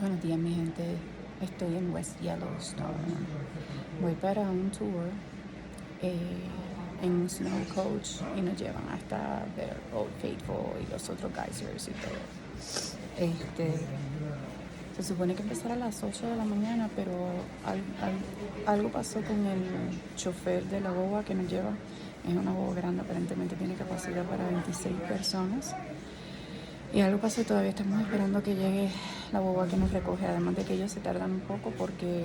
Buenos días, mi gente. Estoy en West Yellowstone. Voy para un tour en un snow coach y nos llevan hasta ver Old Faithful y los otros geysers y todo. Se supone que empezara a las 8 de la mañana, pero algo pasó con el chofer de la boba que nos lleva. Es una boba grande, aparentemente tiene capacidad para 26 personas. Y algo pasó y todavía estamos esperando que llegue la boba que nos recoge. Además de que ellos se tardan un poco porque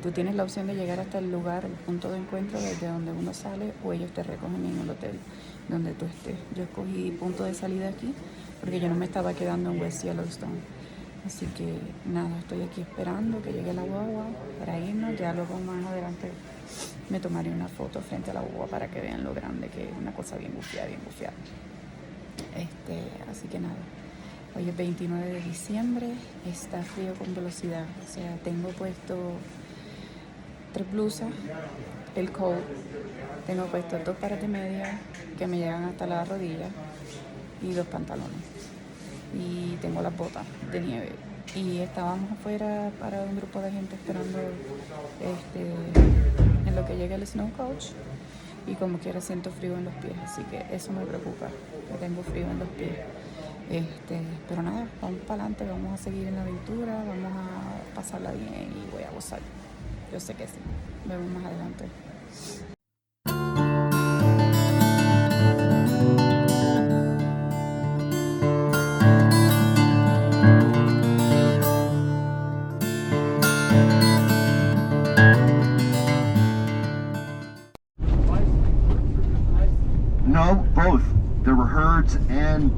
tú tienes la opción de llegar hasta el lugar, el punto de encuentro desde donde uno sale, o ellos te recogen en el hotel donde tú estés. Yo escogí punto de salida aquí porque yo no me estaba quedando en West Yellowstone. Así que nada, estoy aquí esperando que llegue la guagua para irnos. Ya luego más adelante me tomaré una foto frente a la guagua para que vean lo grande que es, una cosa bien bufiada, bien bufiada. Así que nada, hoy es 29 de diciembre, está frío con velocidad, o sea, tengo puesto 3 blusas, el coat, tengo puesto 2 pares de medias que me llegan hasta la rodilla y 2 pantalones, y tengo las botas de nieve, y estábamos afuera para un grupo de gente esperando en lo que llegue el snow coach. Y como quiera siento frío en los pies, así que eso me preocupa, que tengo frío en los pies. Pero nada, vamos para adelante, vamos a seguir en la aventura, vamos a pasarla bien y voy a gozar. Yo sé que sí. Vemos más adelante. No, both. There were herds and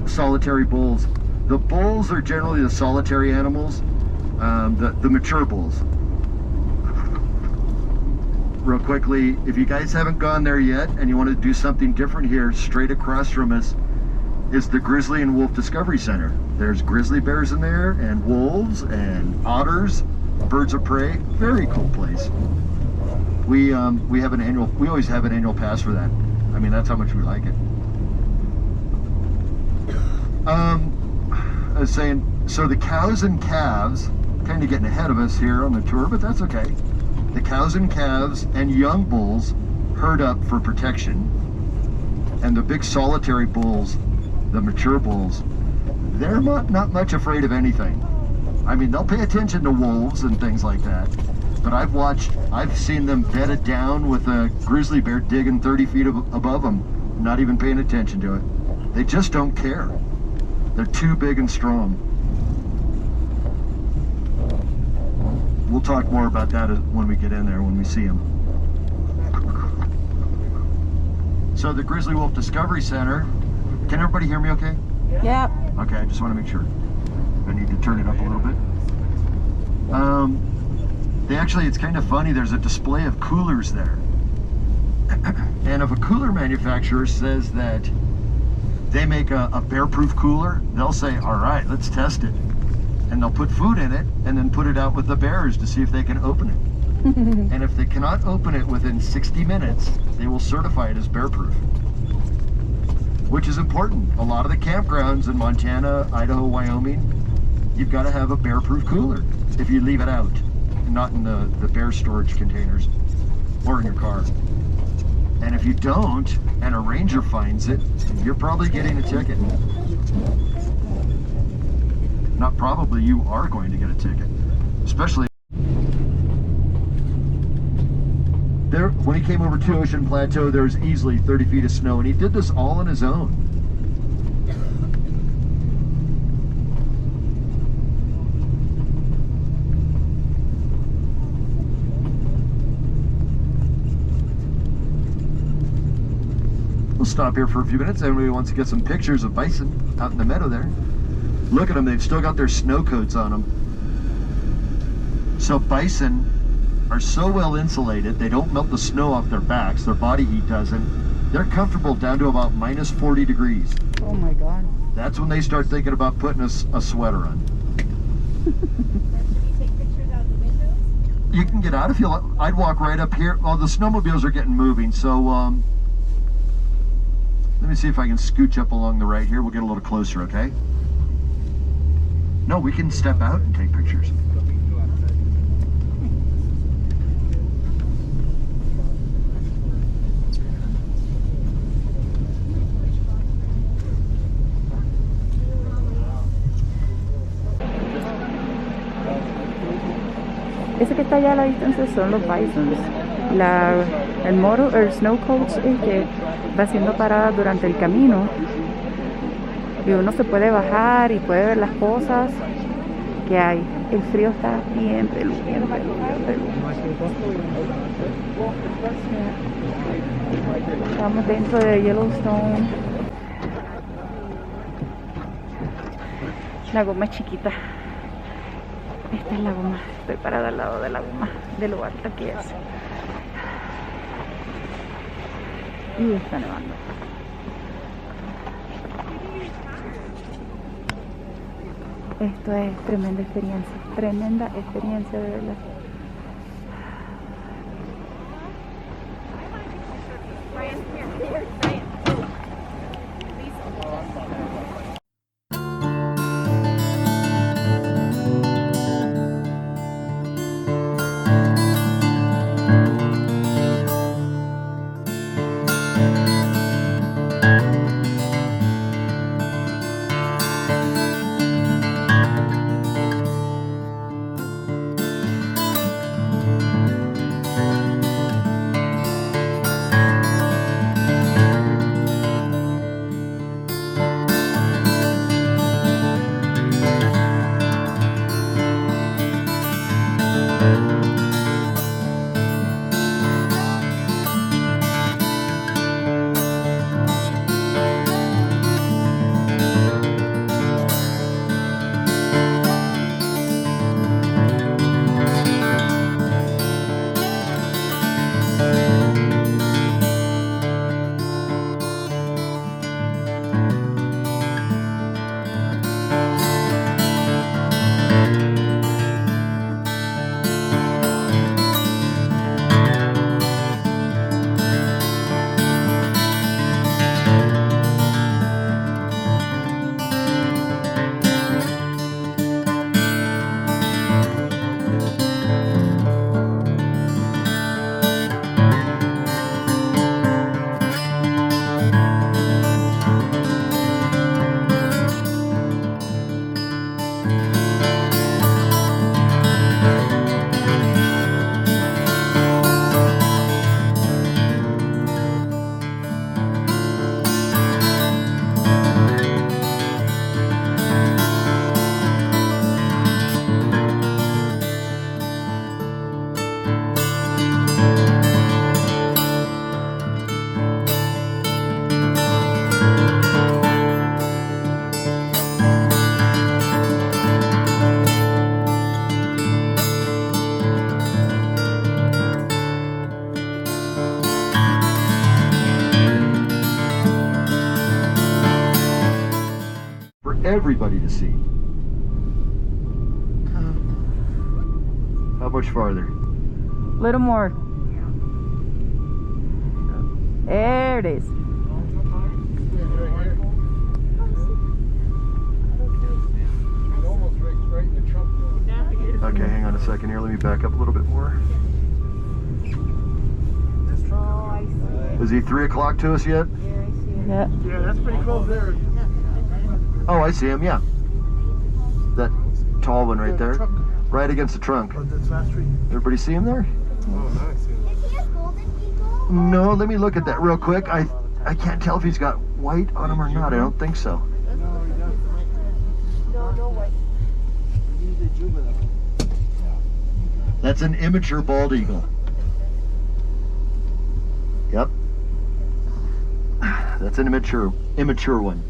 solitary bulls. The bulls are generally the solitary animals, the mature bulls. Real quickly, if you guys haven't gone there yet and you want to do something different here, straight across from us is the Grizzly and Wolf Discovery Center. There's grizzly bears in there and wolves and otters, birds of prey. Very cool place. We always have an annual pass for that. I mean, that's how much we like it. I was saying, so the cows and calves, kind of getting ahead of us here on the tour, but that's okay. The cows and calves and young bulls herd up for protection. And the big solitary bulls, the mature bulls, they're not much afraid of anything. I mean, they'll pay attention to wolves and things like that. But I've seen them bedded down with a grizzly bear digging 30 feet above them, not even paying attention to it. They just don't care. They're too big and strong. We'll talk more about that when we get in there, when we see them. So the Grizzly Wolf Discovery Center, can everybody hear me okay? Yep. Okay, I just want to make sure. I need to turn it up a little bit. It's kind of funny, there's a display of coolers there. And if a cooler manufacturer says that they make a bear-proof cooler, they'll say, all right, let's test it. And they'll put food in it and then put it out with the bears to see if they can open it. And if they cannot open it within 60 minutes, they will certify it as bear-proof. Which is important. A lot of the campgrounds in Montana, Idaho, Wyoming, you've got to have a bear-proof cooler if you leave it out. Not in the bear storage containers or in your car. And if you don't, and a ranger finds it, you're probably getting a ticket. Not probably, you are going to get a ticket. Especially there, when he came over to Ocean Plateau, there was easily 30 feet of snow, and he did this all on his own. We'll stop here for a few minutes. Everybody wants to get some pictures of bison out in the meadow there. Look at them, they've still got their snow coats on them. So bison are so well insulated, they don't melt the snow off their backs, their body heat doesn't. They're comfortable down to about minus 40 degrees. Oh my God. That's when they start thinking about putting a sweater on. Can you take pictures out the windows? You can get out if you like. I'd walk right up here. Oh, the snowmobiles are getting moving, so let me see if I can scooch up along the right here. We'll get a little closer, okay? No, we can step out and take pictures. Ese que está allá a la distancia son los bisons. El snow coach es que va haciendo paradas durante el camino y uno se puede bajar y puede ver las cosas que hay. El frío está bien peludo, bien peludo, bien peludo. Estamos dentro de Yellowstone. La goma es chiquita. Esta es la goma. Estoy parada al lado de la goma, de lo alta que es. Y está nevando. Esto es tremenda experiencia de verdad. Everybody to see. How much farther? Little more. There it is. Okay, hang on a second here. Let me back up a little bit more. Is he 3 o'clock to us yet? Yeah. Yeah, that's pretty close there. Oh, I see him, yeah. That tall one right there. Right against the trunk. Everybody see him there? Oh, nice. Is he a golden eagle? No, let me look at that real quick. I can't tell if he's got white on him or not. I don't think so. No, he doesn't. No way. He's a juvenile. That's an immature bald eagle. Yep. That's an immature one.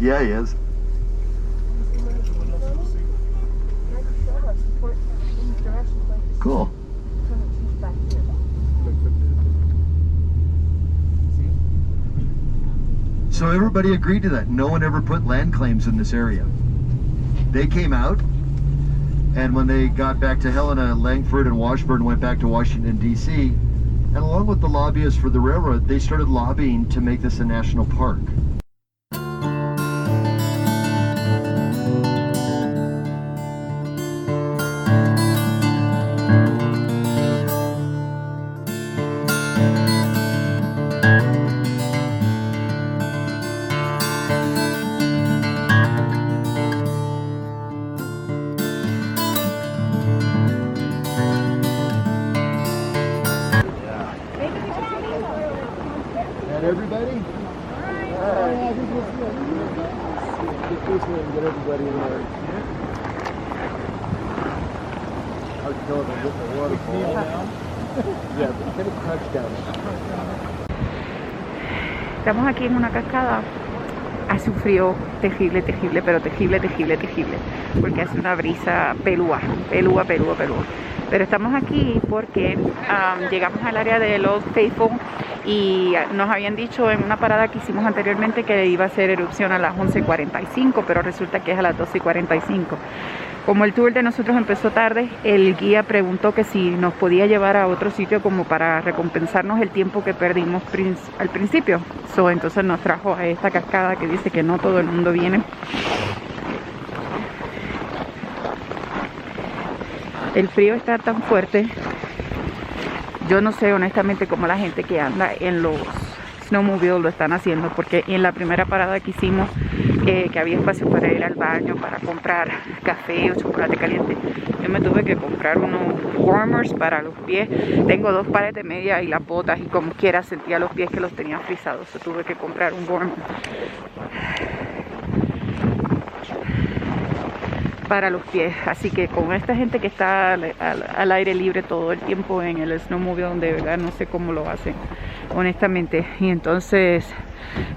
Yeah, he is. Cool. So everybody agreed to that. No one ever put land claims in this area. They came out, and when they got back to Helena, Langford and Washburn went back to Washington, D.C., And along with the lobbyists for the railroad, they started lobbying to make this a national park. Everybody? I think we'll get this one and get everybody in there. Hard to tell if I'm getting the waterfall. Yeah, but kind of crouch down. Estamos aquí en una cascada. Hace un frío terrible, terrible, pero terrible, terrible, terrible. Porque hace una brisa pelúa. Pero estamos aquí porque llegamos al área de Old Faithful y nos habían dicho en una parada que hicimos anteriormente que iba a ser erupción a las 11:45, pero resulta que es a las 12:45. Como el tour de nosotros empezó tarde, el guía preguntó que si nos podía llevar a otro sitio como para recompensarnos el tiempo que perdimos al principio. Entonces nos trajo a esta cascada que dice que no todo el mundo viene. El frío está tan fuerte. Yo no sé honestamente cómo la gente que anda en los snowmobiles lo están haciendo, porque en la primera parada que hicimos, que había espacio para ir al baño, para comprar café o chocolate caliente, yo me tuve que comprar unos warmers para los pies. Tengo 2 pares de medias y las botas y como quiera sentía los pies que los tenía frisados. Tuve que comprar un warmer para los pies. Así que con esta gente que está al aire libre todo el tiempo en el snowmobile, de verdad no sé cómo lo hacen honestamente. Y entonces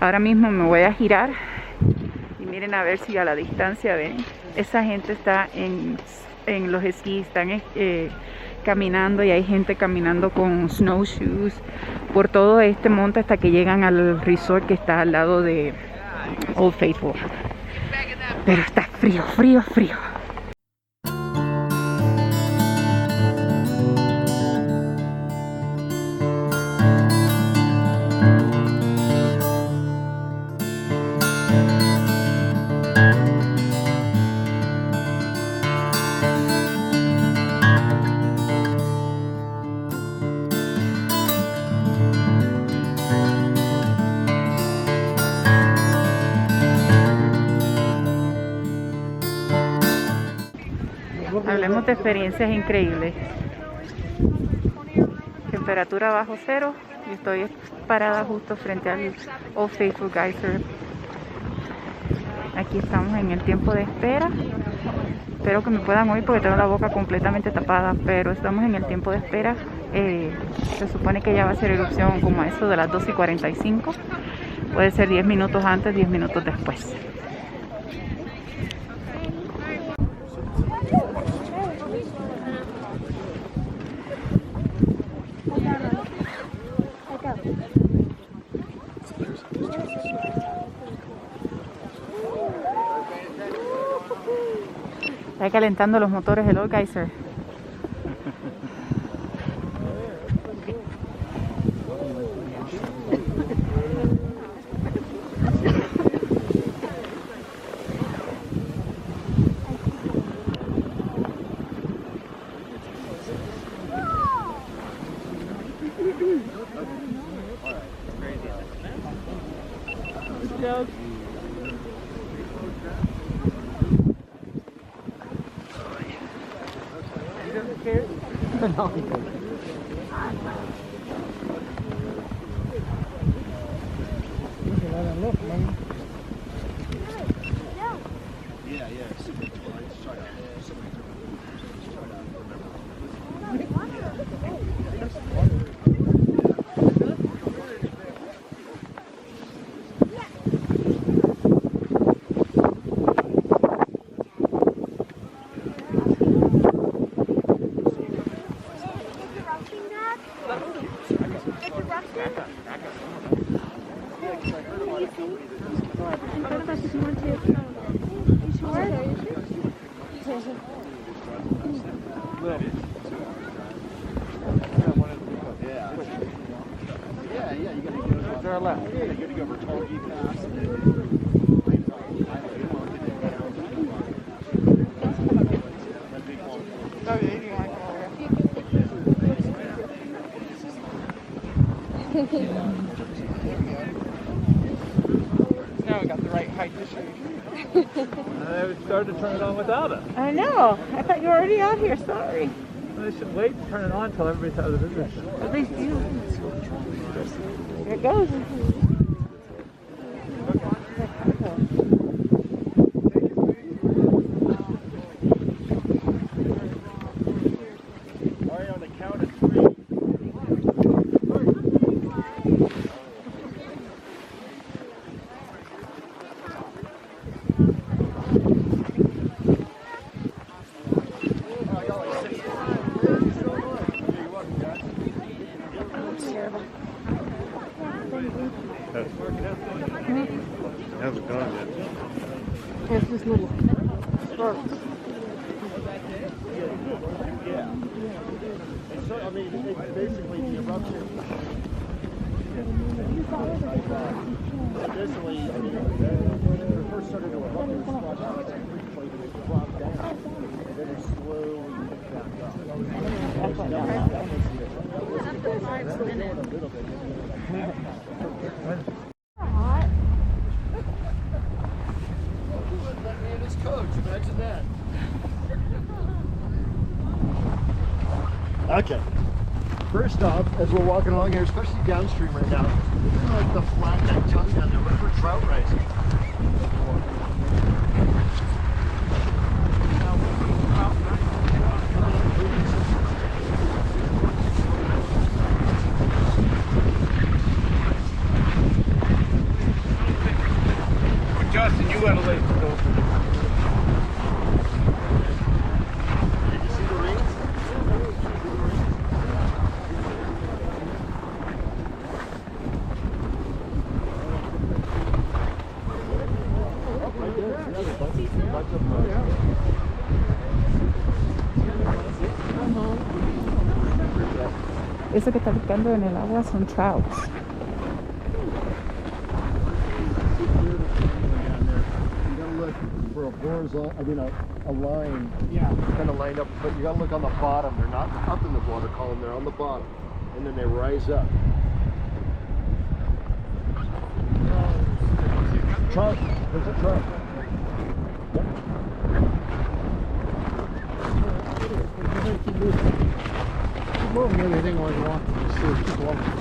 ahora mismo me voy a girar y miren a ver si a la distancia ven, esa gente está en los esquís, están caminando, y hay gente caminando con snowshoes por todo este monte hasta que llegan al resort que está al lado de Old Faithful. Pero está frío, frío, frío. Hablemos de experiencias increíbles. Temperatura bajo cero y estoy parada justo frente al Old Faithful Geyser. Aquí estamos en el tiempo de espera. Espero que me puedan oír porque tengo la boca completamente tapada, pero estamos en el tiempo de espera. Se supone que ya va a ser erupción como a eso de las 12:45. Puede ser 10 minutos antes, 10 minutos después. Está calentando los motores del Old Geyser. our left. Now we got the right height to shoot. I started to turn it on without it. I know. I thought you were already out here. Sorry. I should wait to turn it on until everybody's out of the business. At least you. Here it goes. On the count of 3. Hasn't gone yet. It's just little sparks. Yeah. So, I mean, it's basically the eruption. Basically, I mean, when it first started to erupt, it was squashed out like quickly, and it dropped down, and then it slowly picked back up. That's what After 5 minutes. A little bit. That man is coach. Imagine that. Okay. First off, as we're walking along here, especially downstream right now, look at like the flat neck tongue down there. Look for trout rising. Justin, you got a late to go. Did you see the rings? Eso que está buscando en el agua son trouts. You gotta look for a horizontal, I mean a line, kind of lined up, but you gotta look on the bottom. They're not up in the water column, they're on the bottom, and then they rise up. Trout, there's a trout. Yep. Keep moving. Keep moving everything where you want. Just keep walking.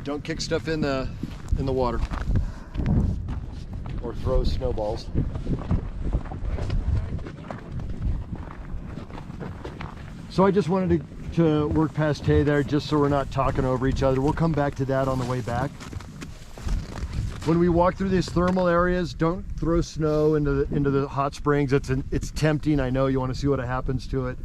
Don't kick stuff in the water or throw snowballs. So I just wanted to work past Tay there just so we're not talking over each other. We'll come back to that on the way back. When we walk through these thermal areas, don't throw snow into the hot springs. It's tempting. I know you want to see what happens to it,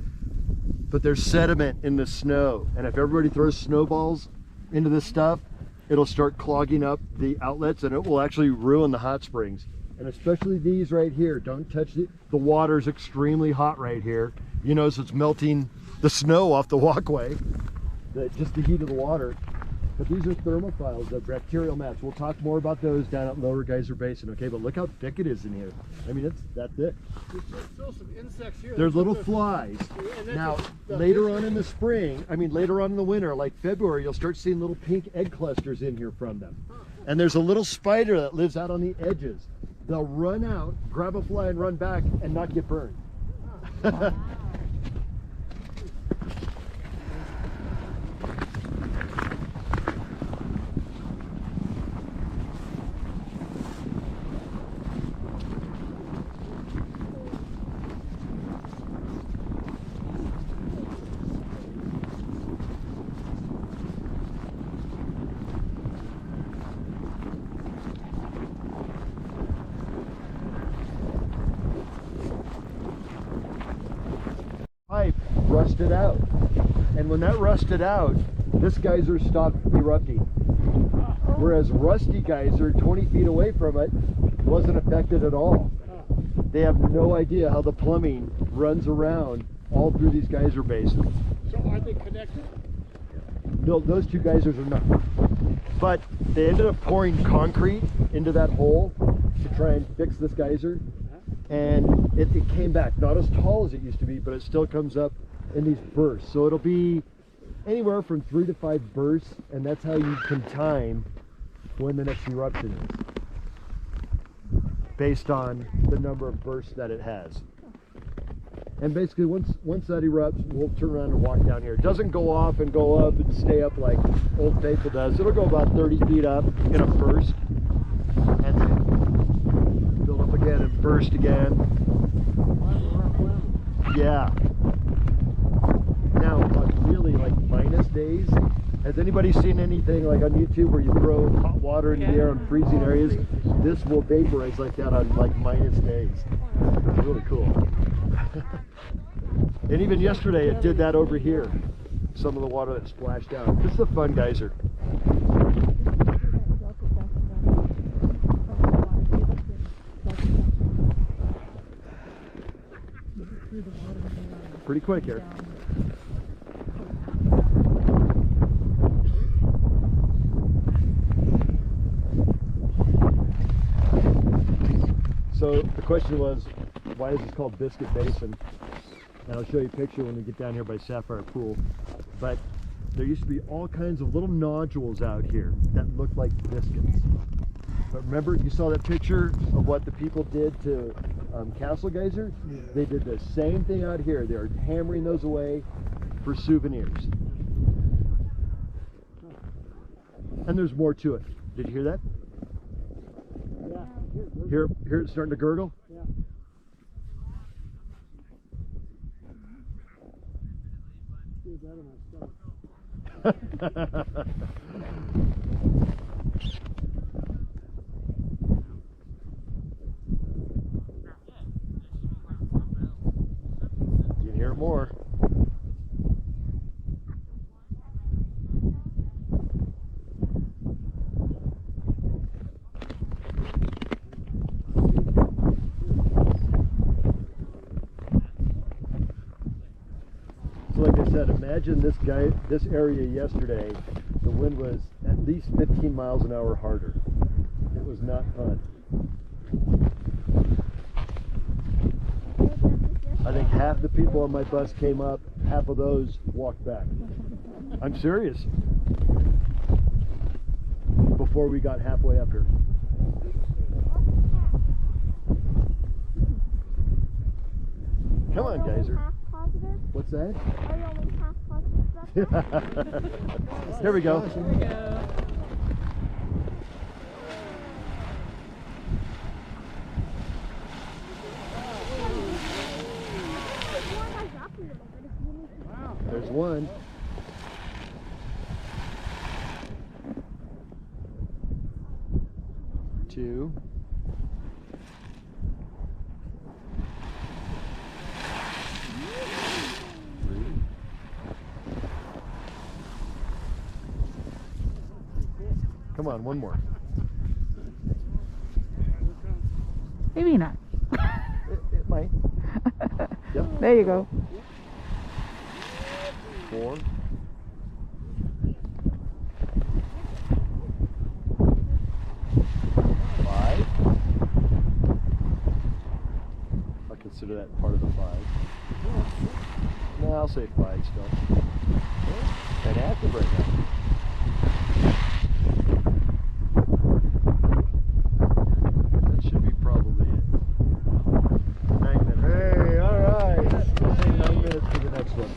but there's sediment in the snow, and if everybody throws snowballs into this stuff, it'll start clogging up the outlets, and it will actually ruin the hot springs. And especially these right here. Don't touch the water's extremely hot right here. You notice it's melting the snow off the walkway, just the heat of the water. But these are thermophiles, they're bacterial mats. We'll talk more about those down at Lower Geyser Basin, okay? But look how thick it is in here. I mean, it's that thick. There's still some insects here. There's little flies. Now, later on in the spring, later on in the winter, like February, you'll start seeing little pink egg clusters in here from them. And there's a little spider that lives out on the edges. They'll run out, grab a fly, and run back and not get burned. Pipe rusted out, and when that rusted out, this geyser stopped erupting, whereas Rusty Geyser 20 feet away from it wasn't affected at all. They have no idea how the plumbing runs around all through these geyser basins. So are they connected? No, those two geysers are not, but they ended up pouring concrete into that hole to try and fix this geyser. And it came back, not as tall as it used to be, but it still comes up in these bursts. So it'll be anywhere from 3 to 5 bursts, and that's how you can time when the next eruption is, based on the number of bursts that it has. And basically, once that erupts, we'll turn around and walk down here. It doesn't go off and go up and stay up like Old Faithful does. It'll go about 30 feet up in a burst, and then build up again and burst again. Yeah. Now, really, like minus days. Has anybody seen anything like on YouTube where you throw hot water into the air on freezing areas? This will vaporize like that on like minus days. It's really cool. And even yesterday it did that over here. Some of the water that splashed out. This is a fun geyser. Pretty quick here. So the question was, why is this called Biscuit Basin? And I'll show you a picture when we get down here by Sapphire Pool. But there used to be all kinds of little nodules out here that looked like biscuits. But remember, you saw that picture of what the people did to Castle Geyser? Yeah. They did the same thing out here. They were hammering those away for souvenirs. And there's more to it. Did you hear that? Yeah. Here it's starting to gurgle? Yeah. Dude, that in my stomach. You can hear it more. Imagine this area yesterday, the wind was at least 15 miles an hour harder. It was not fun. I think half the people on my bus came up, half of those walked back. I'm serious. Before we got halfway up here. Come on, geyser. What's that? Are you only half positive? Here we go. Here we go. 2. Come on, one more. Maybe not. It might. Yep. There you go. 4. 5. I'll consider that part of the 5. No, I'll say 5 still. And active right now. That should be probably it. 9 minutes. Hey, alright. I'll say 9 minutes for the next one.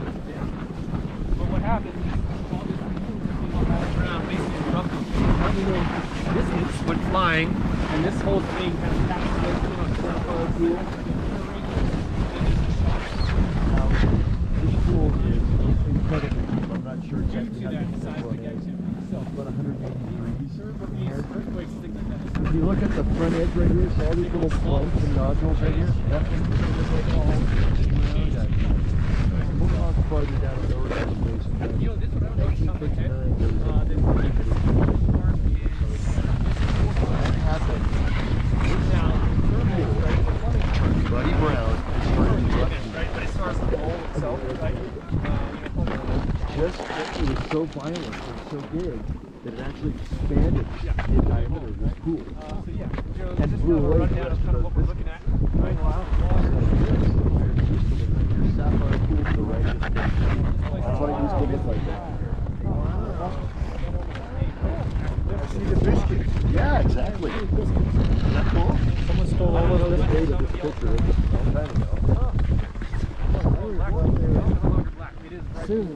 But what happened is all this around basically erupted. This went flying, and this whole thing kind of passed away on the pool. This pool is incredible. I'm not sure exactly how That deep size this one of the is. activity itself. About 180 degrees from here. Earthquakes, things like that. If you look at the front edge right here, so all these little clumps and nodules right here, that's all farther down the road at the base. You know, this one I don't know off the top of my head. Buddy Brown is starting to eruption. Right, but as far as the bowl itself, right? Just, it was so violent and so big that it actually expanded the diameter of this pool. So yeah, you know, And just blew kind of a away rundown the of kind of what we're rest looking at. Oh, Right? wow. Your sapphire pool to the right is that's what it used to look like that. See the biscuits. Yeah, exactly. Is that cool? Someone stole all of those. Dated this picture a long time ago. Black, no longer black. It is bright. Soon.